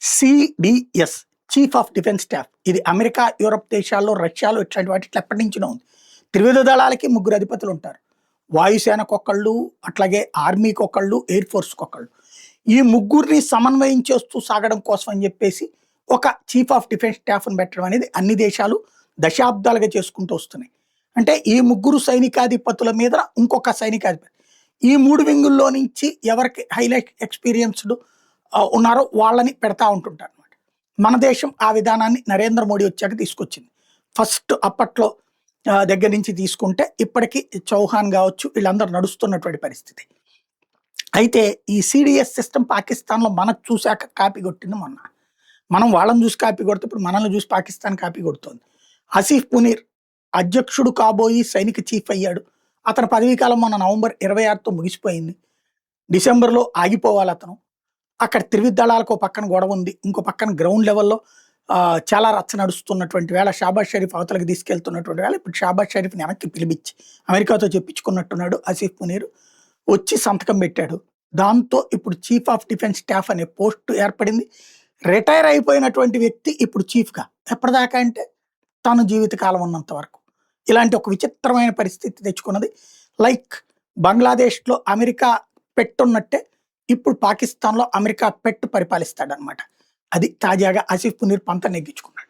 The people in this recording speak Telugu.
CDS chief of defence staff. ఇది అమెరికా, యూరప్ దేశాల్లో, రష్యాలో ఇట్లాంటి వాటిట్లో ఎప్పటి నుంచినో ఉంది. త్రివిధ దళాలకి ముగ్గురు అధిపతులు ఉంటారు. వాయుసేనకొకళ్ళు, అట్లాగే ఆర్మీకొకళ్ళు, ఎయిర్ ఫోర్స్‌కొకళ్ళు. ఈ ముగ్గురిని సమన్వయం చేస్తూ సాగడం కోసం అని చెప్పేసి ఒక చీఫ్ ఆఫ్ డిఫెన్స్ స్టాఫ్‌ని పెట్టడం అనేది అన్ని దేశాలు దశాబ్దాలుగా చేసుకుంటూ వస్తున్నాయి. అంటే ఈ ముగ్గురు సైనికాధిపతుల మీద ఇంకొక సైనికాధిపతి. ఈ 3 వింగుల్లో నుంచి ఎవరికి హైలైట్ ఎక్స్‌పీరియన్స్‌డ్ ఉన్నారో వాళ్ళని పెడతా ఉంటుంటారనమాట. మన దేశం ఆ విధానాన్ని నరేంద్ర మోడీ వచ్చాక తీసుకొచ్చింది. ఫస్ట్ అప్పట్లో దగ్గర నుంచి తీసుకుంటే ఇప్పటికి చౌహాన్ కావచ్చు, వీళ్ళందరూ నడుస్తున్నటువంటి పరిస్థితి. అయితే ఈ సిడిఎస్ సిస్టమ్ పాకిస్తాన్‌లో మనకు చూసాక కాపీ కొట్టింది మొన్న. మనం వాళ్ళని చూసి కాపీ కొడితే ఇప్పుడు మనల్ని చూసి పాకిస్తాన్ కాపీ కొడుతోంది. ఆసిఫ్ మునీర్ అధ్యక్షుడు కాబోయి సైనిక చీఫ్ అయ్యాడు. అతని పదవీకాలం మొన్న నవంబర్ 26తో ముగిసిపోయింది. డిసెంబర్‌లో ఆగిపోవాలి అతను. అక్కడ త్రివిధ దళాలకు ఒక పక్కన గొడవ ఉంది. ఇంకో పక్కన గ్రౌండ్ లెవెల్‌లో చాలా రచ్చ నడుస్తున్నటువంటి వేళ షాబాజ్ షరీఫ్ అవతలకి తీసుకెళ్తున్నటువంటి వేళ ఇప్పుడు షాబాజ్ షరీఫ్‌ని వెనక్కి పిలిపించి అమెరికాతో చెప్పించుకున్నట్టున్నాడు ఆసిఫ్ మునీర్. వచ్చి సంతకం పెట్టాడు. దాంతో ఇప్పుడు చీఫ్ ఆఫ్ డిఫెన్స్ స్టాఫ్ అనే పోస్ట్ ఏర్పడింది. రిటైర్ అయిపోయినటువంటి వ్యక్తి ఇప్పుడు చీఫ్‌గా. ఎప్పటిదాకా అంటే తను జీవితకాలం ఉన్నంత వరకు. ఇలాంటి ఒక విచిత్రమైన పరిస్థితి తెచ్చుకున్నది. లైక్ బంగ్లాదేశ్‌లో అమెరికా పెట్టున్నట్టే ఇప్పుడు పాకిస్తాన్‌లో అమెరికా పెట్టు పరిపాలిస్తాడనమాట. అది తాజాగా ఆసిఫ్ మునీర్ పంతం నెగ్గించుకున్నాడు.